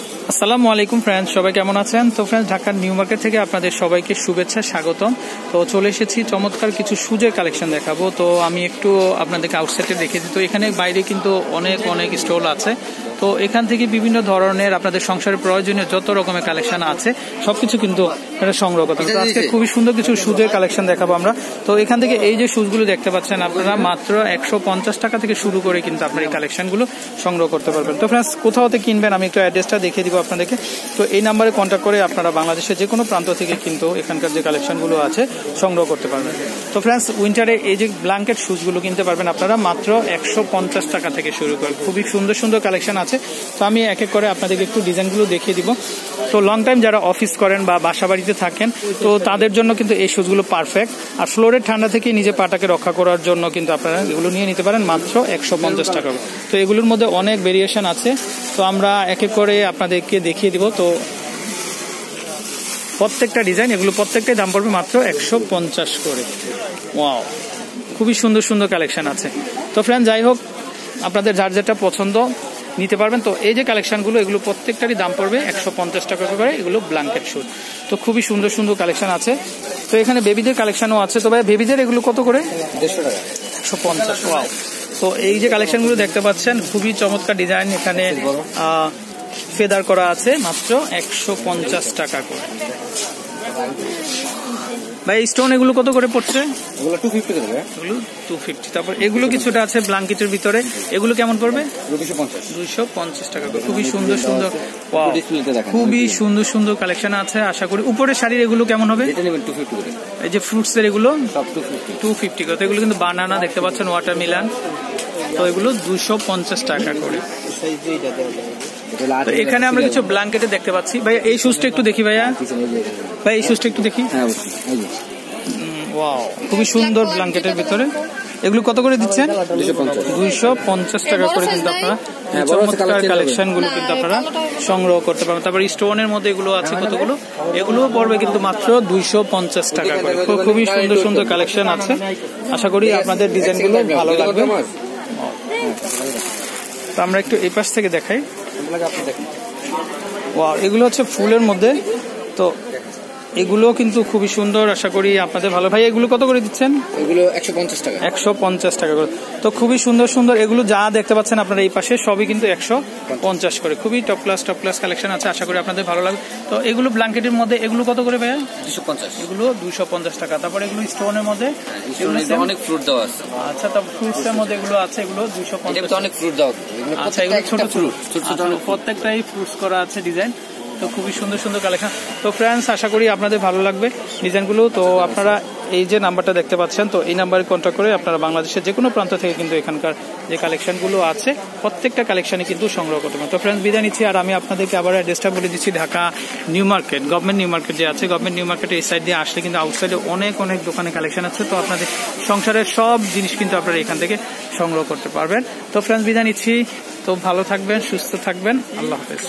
আসসালামু আলাইকুম ফ্রেন্ডস, সবাই কেমন আছেন? তো ফ্রেন্ডস, ঢাকার নিউ মার্কেট থেকে আপনাদের সবাইকে শুভেচ্ছা, স্বাগতম। তো চলে এসেছি চমৎকার কিছু শুজের কালেকশন দেখাবো। তো আমি একটু আপনাদেরকে আউটসাইডে দেখে দিই। তো এখানে বাইরে কিন্তু অনেক স্টল আছে। তো এখান থেকে বিভিন্ন ধরনের আপনাদের সংসারের প্রয়োজনীয় যত রকমের কালেকশন আছে সবকিছু কিন্তু এটা সংগ্রহ করতে হবে। তো আজকে খুবই সুন্দর কিছু শুজের কালেকশন দেখাবো আমরা। তো এখান থেকে এই যে শুজগুলো দেখতে পাচ্ছেন আপনারা, মাত্র 150 টাকা থেকে শুরু করে কিন্তু আপনার এই কালেকশনগুলো সংগ্রহ করতে পারবেন। তো ফ্রেন্ডস, কোথাও থেকে কিনবেন আমি একটু অ্যাড্রেসটা দেখিয়ে দিব আপনাদেরকে। তো এই নাম্বারে কন্ট্যাক্ট করে আপনারা বাংলাদেশের যে কোনো প্রান্ত থেকে কিন্তু এখানকার যে কালেকশনগুলো আছে সংগ্রহ করতে পারবেন। তো ফ্রেন্ডস, উইন্টারে এই যে ব্ল্যাঙ্কেট শুজগুলো কিনতে পারবেন আপনারা মাত্র 150 টাকা থেকে শুরু করে। খুবই সুন্দর কালেকশন আছে। তো আমি এক এক করে আপনাদেরকে একটু ডিজাইনগুলো দেখিয়ে দিব। তো লং টাইম যারা অফিস করেন বা বাসা বাড়িতে থাকেন, তো তাদের জন্য কিন্তু এই শুজগুলো পারফেক্ট। আর ফ্লোরের ঠান্ডা থেকে নিজে পাটাকে রক্ষা করার জন্য কিন্তু আপনারা এগুলো নিয়ে নিতে পারেন মাত্র 150 টাকা। তো এগুলোর মধ্যে অনেক ভেরিয়েশন আছে। তো আমরা এক এক করে আপনাদেরকে দেখিয়ে দিব। তো প্রত্যেকটা ডিজাইন, এগুলো প্রত্যেকটাই দাম পড়বে মাত্র 150 করে। ওয়াও, খুবই সুন্দর কালেকশন আছে। তো ফ্রেন্ড, যাই হোক, আপনাদের যার যেটা পছন্দ নিতে পারবেন। তো এই যে কালেকশনগুলো, এগুলো প্রত্যেকটারই দাম পড়বে 150 টাকা করে। এগুলো ব্ল্যাঙ্কেট শুজ। তো খুবই সুন্দর কালেকশন আছে। তো এখানে বেবিদের কালেকশনও আছে। তো ভাই, বেবিদের এগুলো কত করে? 150 টাকা। 150। ওয়াও। তো এই যে কালেকশনগুলো দেখতে পাচ্ছেন, খুবই চমৎকার ডিজাইন। এখানে ফেদার করা আছে, মাত্র 150 টাকা করে। ভাই, স্টোন এগুলো কত করে পড়ছে? এগুলো 250 করে। এগুলো 250। তারপর এগুলো কিছুটা আছে ব্ল্যাঙ্কেটের ভিতরে, এগুলো কেমন পড়বে? 250 টাকা করে। খুবই সুন্দর খুবই সুন্দর কালেকশন আছে। আশা করি উপরের শাড়ির এগুলো কেমন হবে? 250 করে। এই যে ফ্রুটস এর এগুলো সব 250 করে। তো এগুলো কিন্তু বানানা দেখতে পাচ্ছেন, ওয়াটারমেলন। তো এগুলো 250 টাকা করে। তো এখানে আমরা কিছু ব্ল্যাঙ্কেটে দেখতে পাচ্ছি। ভাইয়া, এই শুজটা একটু দেখি। ভাই, এই শুজটা একটু দেখি। ওয়াও, খুবই সুন্দর ব্ল্যাঙ্কেটের ভিতরে। এগুলো কত করে দিচ্ছেন? 250 টাকা করে কিন্তু আপনারা চমৎকার কালেকশন গুলো কিন্তু আপনারা সংগ্রহ করতে পারবেন। তারপর স্টোনের মধ্যে এগুলো আছে কতগুলো, এগুলো পড়বে কিন্তু মাত্র 250 টাকা করে। খুবই সুন্দর কালেকশন আছে। আশা করি আপনাদের ডিজাইন গুলো ভালো লাগবে। তো আমরা একটু এই পাশ থেকে দেখাই। ওয়াও, এগুলো হচ্ছে ফুলের মধ্যে। তো এগুলো কিন্তু খুবই সুন্দর, আশা করি আপনাদের ভালো। ভাই, এগুলো কত করে দিচ্ছেন? এগুলো 150 টাকা। 150 টাকা করে। তো খুবই সুন্দর এগুলো যা দেখতে পাচ্ছেন আপনারা এই পাশে, সবই কিন্তু 150 করে। খুবই টপ ক্লাস কালেকশন আছে। আশা করি আপনাদের ভালো লাগবে। তো এগুলো ব্ল্যাঙ্কেটের মধ্যে, এগুলো কত করে ভাইয়া? 250। এগুলো 250 টাকা। তারপর এগুলো স্টোনের মধ্যে অনেক ফ্রুট দেওয়া আছে। আচ্ছা, তারপর ফ্রুটস এর মধ্যে এগুলো আছে, এগুলো 250। অনেক ফ্রুট দেওয়া। আচ্ছা, এগুলো ছোট প্রত্যেকটাই ফ্রুটস করা আছে ডিজাইন। তো খুবই সুন্দর কালেকশন। তো ফ্রেন্ডস, আশা করি আপনাদের ভালো লাগবে ডিজাইনগুলো। তো আপনারা এই যে নাম্বারটা দেখতে পাচ্ছেন, তো এই নাম্বারে কন্ট্যাক্ট করে আপনারা বাংলাদেশের যে কোনো প্রান্ত থেকে কিন্তু এখানকার যে কালেকশনগুলো আছে প্রত্যেকটা কালেকশনই কিন্তু সংগ্রহ করতে পারেন। তো ফ্রেন্ডস, বিদায় নিচ্ছি। আর আমি আপনাদেরকে আবার অ্যাড্রেসটা বলে দিচ্ছি। Dhaka new market, government new market যে আছে, গভর্নমেন্ট নিউ মার্কেটে এই সাইড দিয়ে আসলে কিন্তু আউটসাইডে অনেক দোকানে কালেকশন আছে। তো আপনাদের সংসারের সব জিনিস কিন্তু আপনারা এখান থেকে সংগ্রহ করতে পারবেন। তো ফ্রেন্ডস, বিদায় নিচ্ছি। তো ভালো থাকবেন, সুস্থ থাকবেন। আল্লাহ হাফেজ।